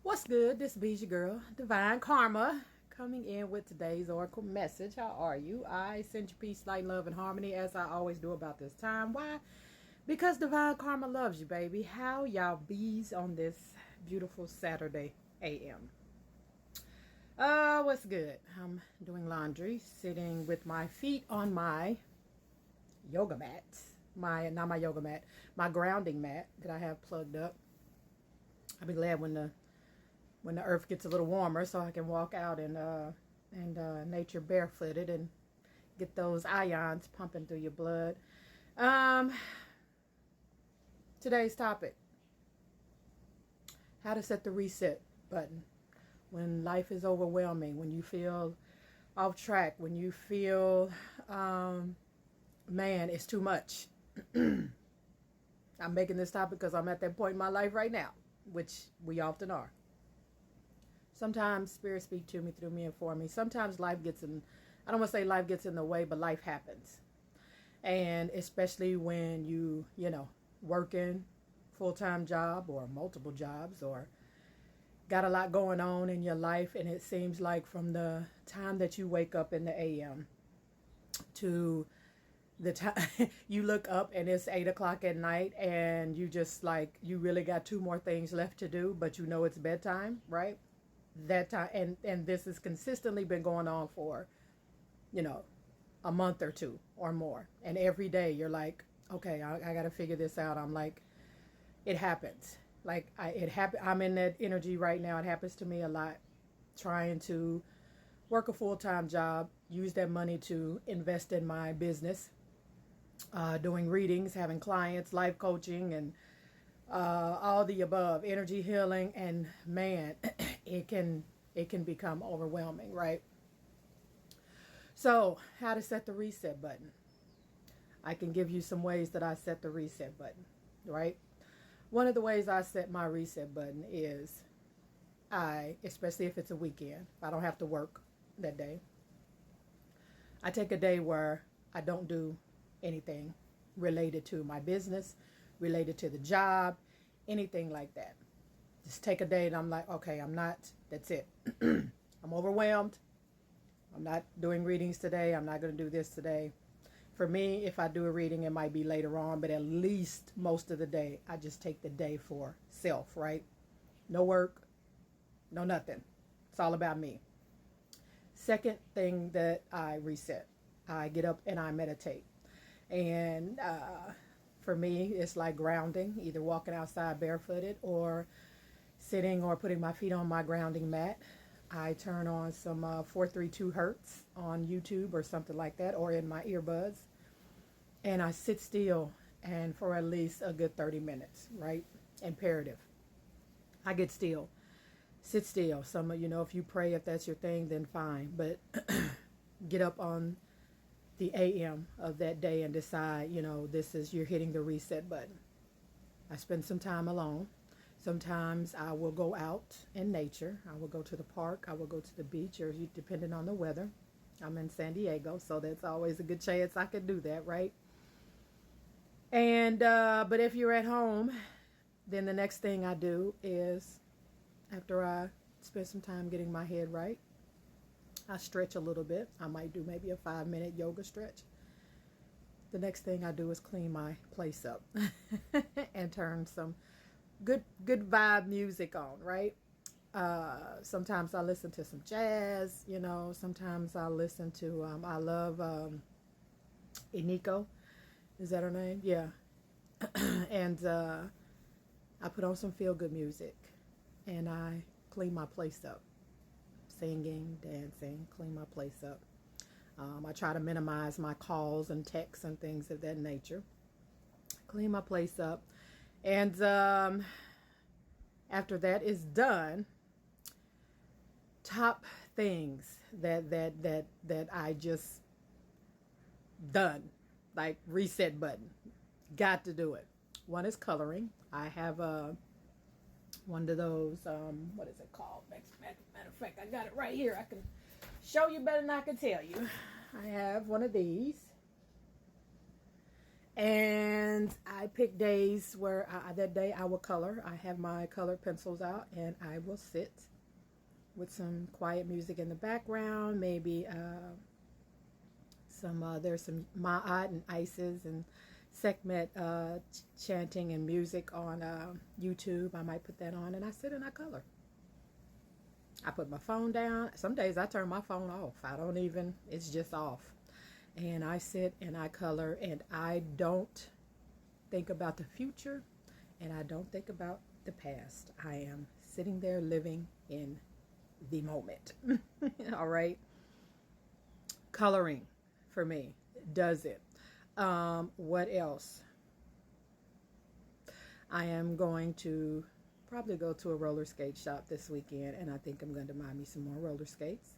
What's good? This is your girl, Divine Karma, coming in with today's oracle message. How are you? I send you peace, light, love, and harmony as I always do about this time. Why? Because Divine Karma loves you, baby. How y'all bees on this beautiful Saturday AM? What's good? I'm doing laundry, sitting with my feet on my yoga mat. Not my yoga mat, my grounding mat that I have plugged up. I'll be glad when the earth gets a little warmer so I can walk out and nature barefooted and get those ions pumping through your blood. Um, Today's topic: how to set the reset button when life is overwhelming, when you feel off track, when you feel, man, it's too much. I'm making this topic because I'm at that point in my life right now, which we often are. Sometimes spirits speak to me, through me, and for me. Sometimes life gets in, I don't want to say life gets in the way, but life happens. And especially when working full-time job or multiple jobs or got a lot going on in your life, and it seems like from the time that you wake up in the AM to the time you look up and it's 8 o'clock at night, and you just like, you really got two more things left to do, but you know it's bedtime, right? That time, and this has consistently been going on for you know a month or two or more, and every day you're like, okay, I got to figure this out. I'm like, it happens. Like, I'm in that energy right now. It happens to me a lot, trying to work a full-time job, use that money to invest in my business, doing readings, having clients, life coaching, and all the above, energy healing, and man, it can become overwhelming, right? So, how to set the reset button? I can give you some ways that I set the reset button, right? One of the ways I set my reset button is, especially if it's a weekend, I don't have to work that day. I take a day where I don't do anything related to my business, related to the job, anything like that. Just take a day and I'm like, okay, that's it. I'm overwhelmed. I'm not doing readings today. I'm not going to do this today. For me, if I do a reading, it might be later on, but at least most of the day, I just take the day for self, right? No work, no nothing. It's all about me. Second thing that I reset, I get up and I meditate. And for me, it's like grounding, either walking outside barefooted or sitting or putting my feet on my grounding mat. I turn on some 432 hertz on YouTube or something like that, or in my earbuds, and I sit still and for at least a good 30 minutes, right? Imperative. I get still. Sit still. If you pray, if that's your thing, then fine. But get up on the AM of that day and decide, you're hitting the reset button. I spend some time alone. Sometimes I will go out in nature. I will go to the park. I will go to the beach, or depending on the weather. I'm in San Diego, so that's always a good chance I could do that, right? And but if you're at home, then the next thing I do is, after I spend some time getting my head right, I stretch a little bit. I might do maybe a 5-minute yoga stretch. The next thing I do is clean my place up and turn some good vibe music on, right? Sometimes I listen to some jazz, sometimes I listen to I love Iniko. Is that her name? Yeah. And I put on some feel good music and I clean my place up. Singing, dancing, clean my place up. I try to minimize my calls and texts and things of that nature. Clean my place up. And after that is done, top things that I just done, like reset button, got to do it. One is coloring. I have one of those, what is it called? Matter of fact, I got it right here. I can show you better than I can tell you. I have one of these. And I pick days where that day I will color. I have my colored pencils out and I will sit with some quiet music in the background. Maybe there's some Ma'at and Isis and Sekhmet chanting and music on YouTube. I might put that on and I sit and I color. I put my phone down. Some days I turn my phone off. I don't even, it's just off. And I sit and I color and I don't think about the future and I don't think about the past. I am sitting there living in the moment. All right. Coloring for me does it. What else? I am going to probably go to a roller skate shop this weekend and I think I'm going to buy me some more roller skates.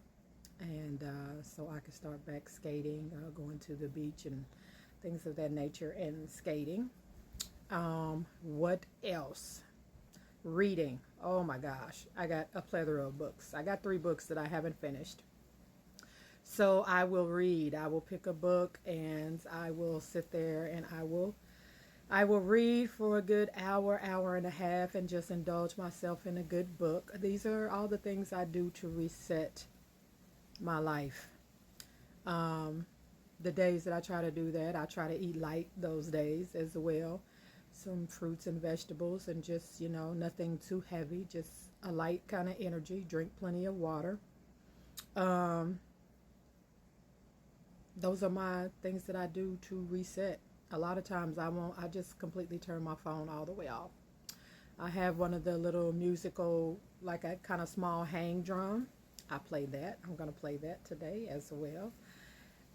And so I can start back skating, going to the beach and things of that nature and skating. What else? Reading. Oh my gosh. I got a plethora of books. I got 3 books that I haven't finished. So I will read. I will pick a book and I will sit there and I will read for a good hour, hour and a half and just indulge myself in a good book. These are all the things I do to reset my life. The days that I try to do that, I try to eat light those days as well. Some fruits and vegetables and just, nothing too heavy, just a light kind of energy. Drink plenty of water. Those are my things that I do to reset. A lot of times I just completely turn my phone all the way off. I have one of the little musical, like a kind of small hang drum. I play that. I'm going to play that today as well.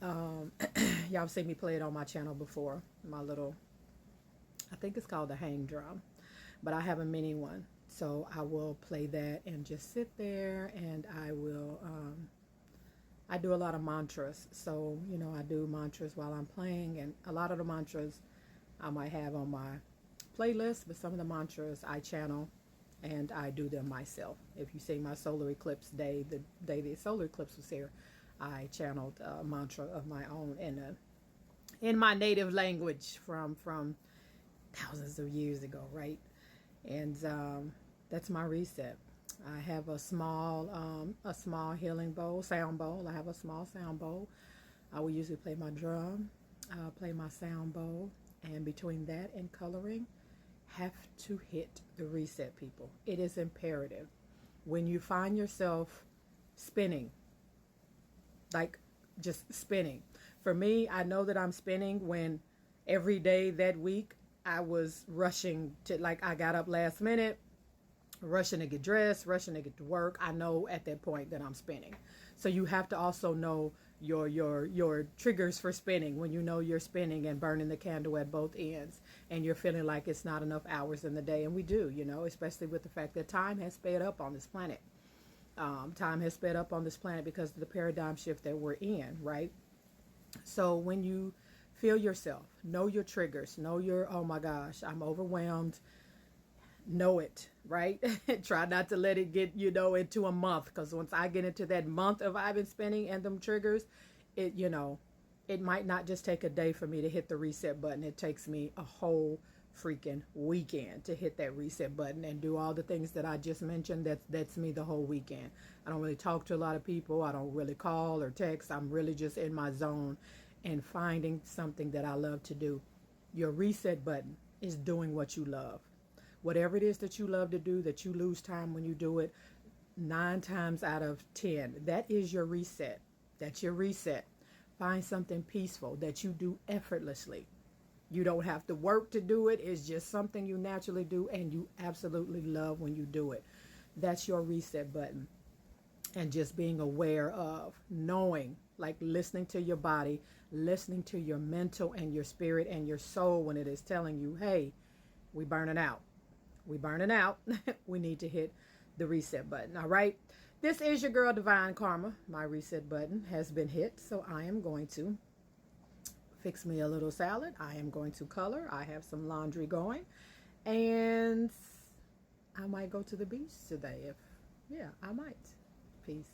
Y'all have seen me play it on my channel before. My little, I think it's called the hang drum, but I have a mini one. So I will play that and just sit there and I will, I do a lot of mantras. So, I do mantras while I'm playing and a lot of the mantras I might have on my playlist, but some of the mantras I channel and I do them myself. If you see my solar eclipse day, the day the solar eclipse was here, I channeled a mantra of my own in my native language from thousands of years ago, right? And that's my reset. I have a small healing bowl, sound bowl. I have a small sound bowl. I will usually play my drum, play my sound bowl, and between that and coloring, have to hit the reset, people. It is imperative. When you find yourself spinning, like just spinning. For me, I know that I'm spinning when every day that week I was rushing to, like, I got up last minute, rushing to get dressed, rushing to get to work. I know at that point that I'm spinning. So you have to also know your triggers for spinning. When you know you're spinning and burning the candle at both ends and you're feeling like it's not enough hours in the day. And we do, especially with the fact that time has sped up on this planet. Time has sped up on this planet because of the paradigm shift that we're in, right? So when you feel yourself, know your triggers, know your, oh my gosh, I'm overwhelmed. Know it, right? Try not to let it get, into a month. Because once I get into that month of I've been spinning and them triggers, it might not just take a day for me to hit the reset button. It takes me a whole freaking weekend to hit that reset button and do all the things that I just mentioned. That's me the whole weekend. I don't really talk to a lot of people. I don't really call or text. I'm really just in my zone and finding something that I love to do. Your reset button is doing what you love. Whatever it is that you love to do, that you lose time when you do it, 9 times out of 10, that is your reset. That's your reset. Find something peaceful that you do effortlessly. You don't have to work to do it. It's just something you naturally do and you absolutely love when you do it. That's your reset button. And just being aware of, knowing, like listening to your body, listening to your mental and your spirit and your soul when it is telling you, hey, we burning out. We burning out. We need to hit the reset button. All right. This is your girl, Divine Karma. My reset button has been hit. So I am going to fix me a little salad. I am going to color. I have some laundry going. And I might go to the beach today. I might. Peace.